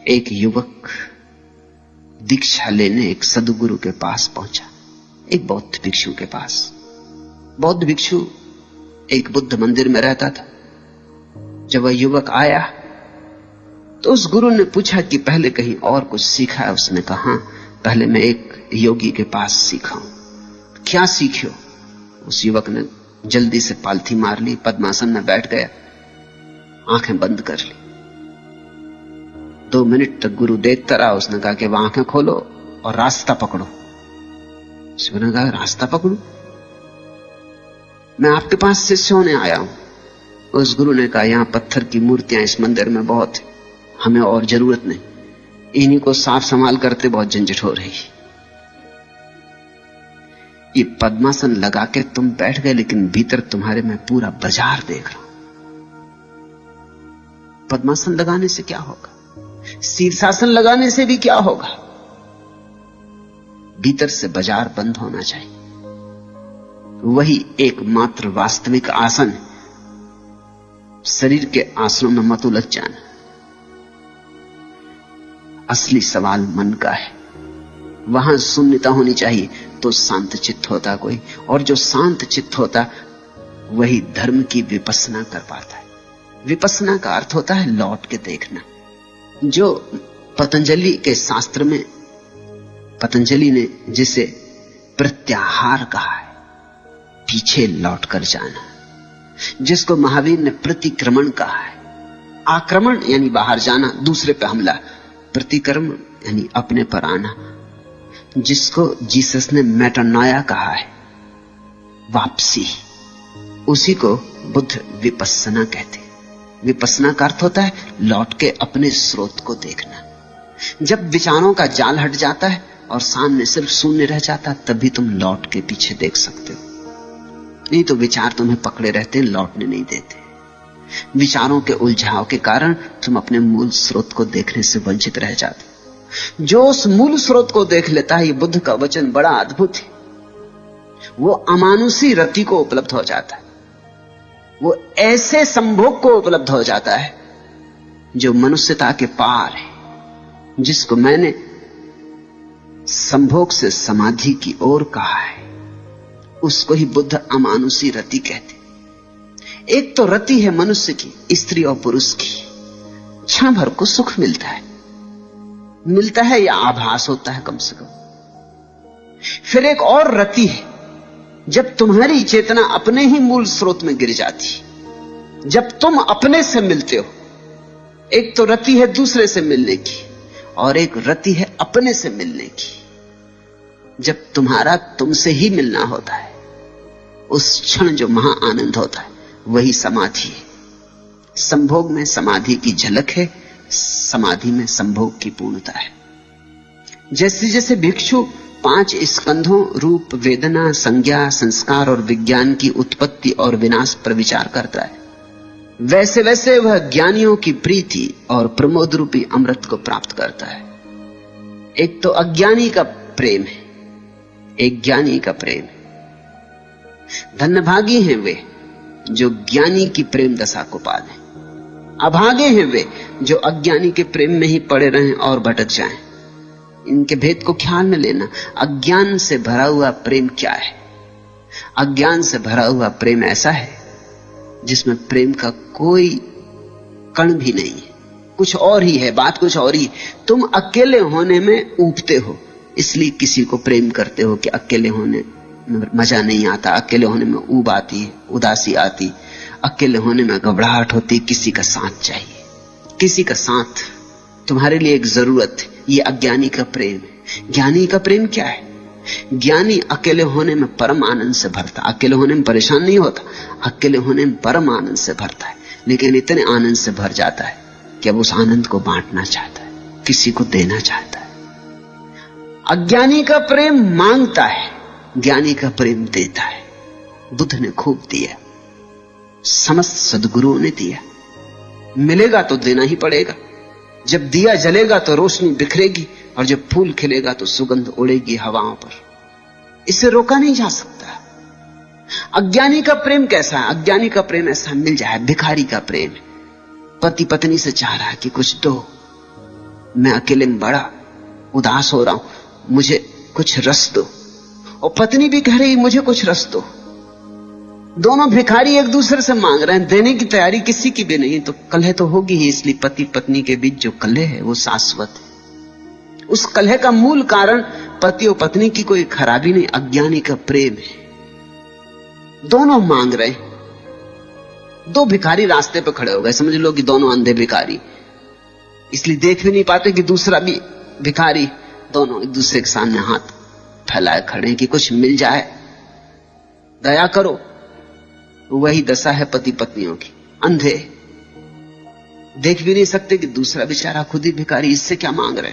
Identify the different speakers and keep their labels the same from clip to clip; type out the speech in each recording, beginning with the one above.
Speaker 1: एक युवक दीक्षा लेने एक सदगुरु के पास पहुंचा, एक बौद्ध भिक्षु के पास। बौद्ध भिक्षु एक बुद्ध मंदिर में रहता था। जब वह युवक आया तो उस गुरु ने पूछा कि पहले कहीं और कुछ सीखा है? उसने कहा, हाँ, पहले मैं एक योगी के पास सीखा हूं। क्या सीखियो? उस युवक ने जल्दी से पालथी मार ली, पद्मासन में बैठ गया, आंखें बंद कर ली। 2 मिनट तक गुरु देखता रहा। उसने कहा कि वह आंखें खोलो और रास्ता पकड़ो। उसने कहा, रास्ता पकड़ू? मैं आपके पास शिष्य होने आया हूं। उस गुरु ने कहा, यहां पत्थर की मूर्तियां इस मंदिर में बहुत है, हमें और जरूरत नहीं, इन्हीं को साफ संभाल करते बहुत झंझट हो रही। ये पद्मासन लगा के तुम बैठ गए, लेकिन भीतर तुम्हारे मैं पूरा बाजार देख रहा हूं। पद्मासन लगाने से क्या होगा? शीर्षासन लगाने से भी क्या होगा? भीतर से बाजार बंद होना चाहिए। वही एकमात्र वास्तविक आसन है। शरीर के आसनों में मत उलझ जाना। असली सवाल मन का है। वहां शून्यता होनी चाहिए तो शांत चित्त होता कोई, और जो शांत चित्त होता वही धर्म की विपස්සना कर पाता है। विपස්සना का अर्थ होता है लौट के देखना। जो पतंजलि के शास्त्र में पतंजलि ने जिसे प्रत्याहार कहा है, पीछे लौट कर जाना, जिसको महावीर ने प्रतिक्रमण कहा है, आक्रमण यानी बाहर जाना, दूसरे पे हमला, प्रतिक्रमण यानी अपने पर आना, जिसको जीसस ने मेटानॉया कहा है, वापसी, उसी को बुद्ध विपස්සना कहते हैं। विपස්සना का अर्थ होता है लौट के अपने स्रोत को देखना। जब विचारों का जाल हट जाता है और सामने सिर्फ शून्य रह जाता, तभी तुम लौट के पीछे देख सकते हो। नहीं तो विचार तुम्हें पकड़े रहते हैं, लौटने नहीं देते। विचारों के उलझाव के कारण तुम अपने मूल स्रोत को देखने से वंचित रह जाते। जो उस मूल स्रोत को देख लेता है, ये बुद्ध का वचन बड़ा अद्भुत है, वो अमानुषी रति को उपलब्ध हो जाता है। वो ऐसे संभोग को उपलब्ध हो जाता है जो मनुष्यता के पार है, जिसको मैंने संभोग से समाधि की ओर कहा है, उसको ही बुद्ध अमानुषी रति कहते। एक तो रति है मनुष्य की, स्त्री और पुरुष की, क्षण भर को सुख मिलता है या आभास होता है कम से कम। फिर एक और रति है, जब तुम्हारी चेतना अपने ही मूल स्रोत में गिर जाती, जब तुम अपने से मिलते हो। एक तो रति है दूसरे से मिलने की, और एक रति है अपने से मिलने की। जब तुम्हारा तुमसे ही मिलना होता है, उस क्षण जो महा आनंद होता है, वही समाधि है। संभोग में समाधि की झलक है, समाधि में संभोग की पूर्णता है। जैसे जैसे भिक्षु 5 स्कंधों रूप, वेदना, संज्ञा, संस्कार और विज्ञान की उत्पत्ति और विनाश पर विचार करता है, वैसे वैसे वह ज्ञानियों की प्रीति और प्रमोद रूपी अमृत को प्राप्त करता है। एक तो अज्ञानी का प्रेम है, एक ज्ञानी का प्रेम है। धन्यभागी हैं वे जो ज्ञानी की प्रेम दशा को पालें, अभागे हैं वे जो अज्ञानी के प्रेम में ही पड़े रहें और भटक जाएं। इनके भेद को ख्याल में लेना। अज्ञान से भरा हुआ प्रेम क्या है? अज्ञान से भरा हुआ प्रेम ऐसा है जिसमें प्रेम का कोई कण भी नहीं है, कुछ और ही है, बात कुछ और ही। तुम अकेले होने में ऊबते हो, इसलिए किसी को प्रेम करते हो कि अकेले होने में मजा नहीं आता, अकेले होने में ऊब आती है, उदासी आती, अकेले होने में घबराहट होती, किसी का साथ चाहिए, किसी का साथ तुम्हारे लिए एक जरूरत है। ये अज्ञानी का प्रेम है। ज्ञानी का प्रेम क्या है? ज्ञानी अकेले होने में परम आनंद से भरता, अकेले होने में परेशान नहीं होता, अकेले होने में परम आनंद से भरता है। लेकिन इतने आनंद से भर जाता है कि अब उस आनंद को बांटना चाहता है, किसी को देना चाहता है। अज्ञानी का प्रेम मांगता है, ज्ञानी का प्रेम देता है। बुद्ध ने खूब दिया, समस्त सद्गुरुओं ने दिया। मिलेगा तो देना ही पड़ेगा। जब दिया जलेगा तो रोशनी बिखरेगी, और जब फूल खिलेगा तो सुगंध उड़ेगी हवाओं पर। इसे रोका नहीं जा सकता। अज्ञानी का प्रेम कैसा है? अज्ञानी का प्रेम ऐसा मिल जाए, भिखारी का प्रेम। पति पत्नी से चाह रहा है कि कुछ दो, मैं अकेले में बड़ा उदास हो रहा हूं, मुझे कुछ रस दो। और पत्नी भी कह रही मुझे कुछ रस दो। दोनों भिखारी एक दूसरे से मांग रहे हैं, देने की तैयारी किसी की भी नहीं। तो कलह तो होगी ही, इसलिए पति पत्नी के बीच जो कलह है वो शाश्वत है। उस कलह का मूल कारण पति और पत्नी की कोई खराबी नहीं, अज्ञानी का प्रेम है। दोनों मांग रहे हैं। दो भिखारी रास्ते पे खड़े हो गए, समझ लो कि दोनों अंधे भिखारी, इसलिए देख भी नहीं पाते कि दूसरा भी भिखारी। दोनों एक दूसरे के सामने हाथ फैलाए खड़े कि कुछ मिल जाए, दया करो। वही दशा है पति पत्नियों की, अंधे, देख भी नहीं सकते कि दूसरा बेचारा खुद ही भिखारी, इससे क्या मांग रहे।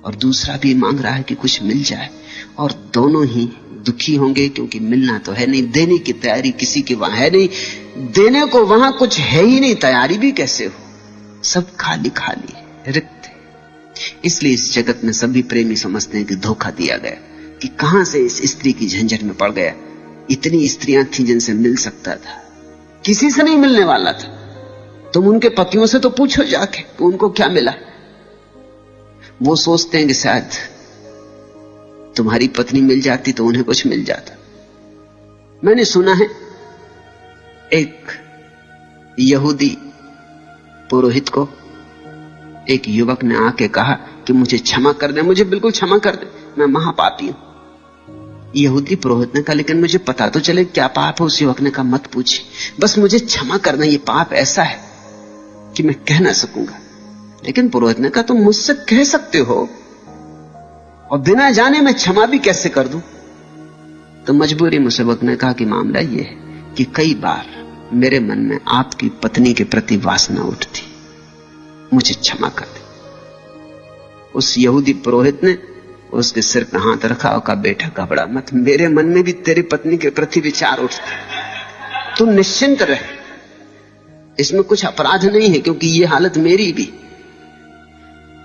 Speaker 1: और दूसरा भी मांग रहा है कि कुछ मिल जाए, और दोनों ही दुखी होंगे क्योंकि मिलना तो है नहीं, देने की तैयारी किसी की वहां है नहीं, देने को वहां कुछ है ही नहीं, तैयारी भी कैसे हो, सब खाली खाली है, रिक्त है। इसलिए इस जगत में सभी प्रेमी समझते हैं कि धोखा दिया गया, कि कहां से इस स्त्री की झंझट में पड़ गया। इतनी स्त्रियां थी जिनसे मिल सकता था, किसी से नहीं मिलने वाला था। तुम उनके पतियों से तो पूछो जाके उनको क्या मिला। वो सोचते हैं कि शायद तुम्हारी पत्नी मिल जाती तो उन्हें कुछ मिल जाता। मैंने सुना है एक यहूदी पुरोहित को एक युवक ने आके कहा कि मुझे क्षमा कर दे, मुझे बिल्कुल क्षमा कर दे, मैं महापापी हूं। यहूदी पुरोहित ने कहा लेकिन मुझे पता तो चले क्या पाप है। उस युवक ने कहा मत पूछे, बस मुझे क्षमा करना, ये पाप ऐसा है कि मैं कह ना सकूंगा। लेकिन पुरोहित ने कहा तुम मुझसे कह सकते हो और बिना जाने मैं क्षमा भी कैसे कर दूं। तो मजबूरी में युवक ने कहा कि मामला यह है कि कई बार मेरे मन में आपकी पत्नी के प्रति वासना उठती, मुझे क्षमा कर दे। उस यहूदी पुरोहित ने उसके सिर पर हाथ रखा और कहा बेटा घबरा मत, मेरे मन में भी तेरी पत्नी के प्रति विचार उठते, तू निश्चिंत रह, इसमें कुछ अपराध नहीं है, क्योंकि ये हालत मेरी भी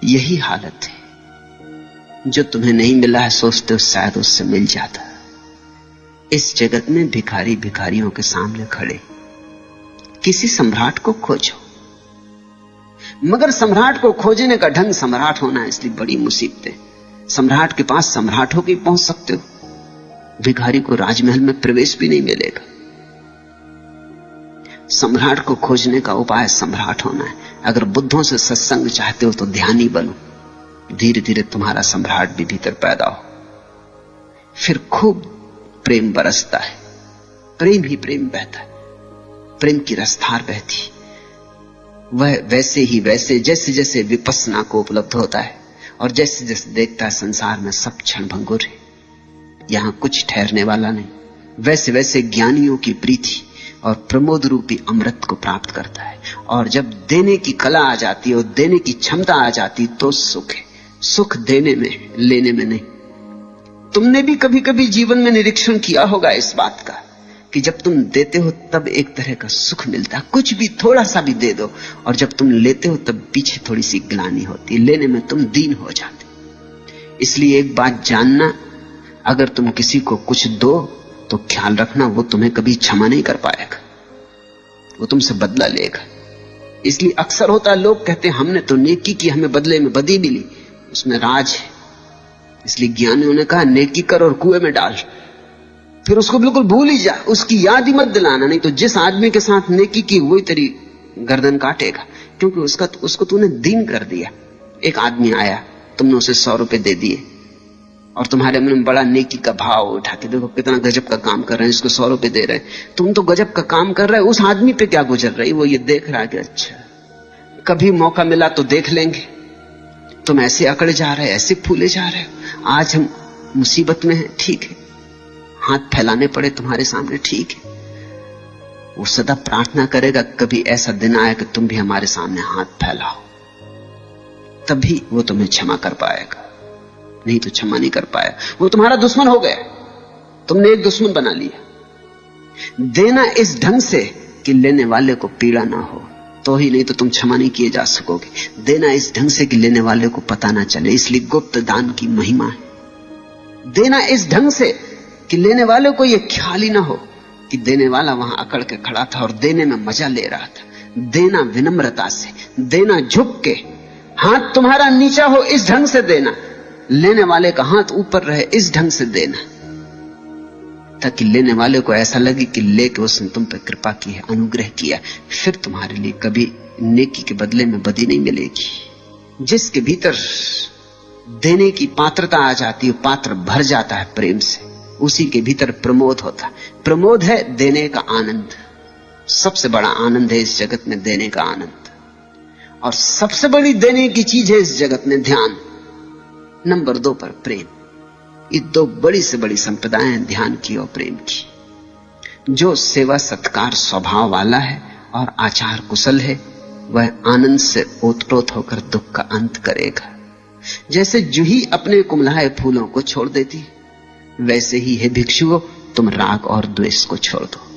Speaker 1: यही हालत है। जो तुम्हें नहीं मिला है सोचते हो शायद उससे मिल जाता। इस जगत में भिखारी भिखारियों के सामने खड़े, किसी सम्राट को खोजो, मगर सम्राट को खोजने का ढंग सम्राट होना है, इसलिए बड़ी मुसीबतें। सम्राट के पास सम्राट होकर पहुंच सकते हो, भिखारी को राजमहल में प्रवेश भी नहीं मिलेगा। सम्राट को खोजने का उपाय सम्राट होना है। अगर बुद्धों से सत्संग चाहते हो तो ध्यानी बनो, धीरे धीरे तुम्हारा सम्राट भी भीतर पैदा हो, फिर खूब प्रेम बरसता है, प्रेम ही प्रेम बहता है, प्रेम की रसधार बहती। वह वैसे ही वैसे जैसे जैसे विपस्सना को उपलब्ध होता है और जैसे जैसे देखता है संसार में सब क्षण भंगुर है, यहां कुछ ठहरने वाला नहीं, वैसे वैसे ज्ञानियों की प्रीति और प्रमोद रूपी अमृत को प्राप्त करता है। और जब देने की कला आ जाती है और देने की क्षमता आ जाती तो सुख है। सुख देने में, लेने में नहीं। तुमने भी कभी कभी जीवन में निरीक्षण किया होगा इस बात का कि जब तुम देते हो तब एक तरह का सुख मिलता है, कुछ भी थोड़ा सा भी दे दो, और जब तुम लेते हो तब पीछे थोड़ी सी ग्लानि होती, लेने में तुम दीन हो जाते। इसलिए एक बात जानना, अगर तुम किसी को कुछ दो तो ख्याल रखना वो तुम्हें कभी क्षमा नहीं कर पाएगा, वो तुमसे बदला लेगा। इसलिए अक्सर होता है लोग कहते हैं हमने तो नेकी की, हमें बदले में बदी मिली, उसमें राज है। इसलिए ज्ञानियों ने कहा नेकी कर और कुएं में डाल, फिर उसको बिल्कुल भूल ही जा, उसकी याद ही मत दिलाना, नहीं तो जिस आदमी के साथ नेकी की वही तेरी गर्दन काटेगा, क्योंकि उसको तूने दीन कर दिया। एक आदमी आया, तुमने उसे 100 रुपए दे दिए और तुम्हारे मन में बड़ा नेकी का भाव उठा के देखो कितना गजब का काम कर रहे हैं, इसको 100 रुपए दे रहे हैं, तुम तो गजब का काम कर रहे हो, उस आदमी पे क्या गुजर रही, वो ये देख रहा है कि अच्छा कभी मौका मिला तो देख लेंगे, तुम ऐसे अकड़े जा रहे, ऐसे फूले जा रहे हो, आज हम मुसीबत में हैं, ठीक है, हाथ फैलाने पड़े तुम्हारे सामने, ठीक है। वो सदा प्रार्थना करेगा कभी ऐसा दिन आए कि तुम भी हमारे सामने हाथ फैलाओ, तभी वो तुम्हें क्षमा कर पाएगा, नहीं तो क्षमा नहीं कर पाएगा। वो तुम्हारा दुश्मन हो गया, तुमने एक दुश्मन बना लिया। देना इस ढंग से कि लेने वाले को पीड़ा ना हो तो ही, नहीं तो तुम क्षमा नहीं किए जा सकोगे। देना इस ढंग से कि लेने वाले को पता ना चले, इसलिए गुप्त दान की महिमा है। देना इस ढंग से कि लेने वाले को यह ख्याल ही ना हो कि देने वाला वहां अकड़ के खड़ा था और देने में मजा ले रहा था। देना विनम्रता से, देना झुक के, हाथ तुम्हारा नीचा हो इस ढंग से देना, लेने वाले का हाथ ऊपर रहे इस ढंग से देना, ताकि लेने वाले को ऐसा लगे कि लेके उसने तुम पर कृपा की है, अनुग्रह किया। फिर तुम्हारे लिए कभी नेकी के बदले में बदी नहीं मिलेगी। जिसके भीतर देने की पात्रता आ जाती है, पात्र भर जाता है प्रेम से, उसी के भीतर प्रमोद होता है। प्रमोद है देने का आनंद। सबसे बड़ा आनंद है इस जगत में देने का आनंद, और सबसे बड़ी देने की चीज है इस जगत में ध्यान। नंबर 2 पर प्रेम। ये 2 बड़ी से बड़ी संपदाएं हैं, ध्यान की और प्रेम की। जो सेवा सत्कार स्वभाव वाला है और आचार कुशल है, वह आनंद से ओतप्रोत होकर दुख का अंत करेगा। जैसे जूही अपने कुमलाए फूलों को छोड़ देती, वैसे ही है भिक्षुओं, तुम राग और द्वेष को छोड़ दो।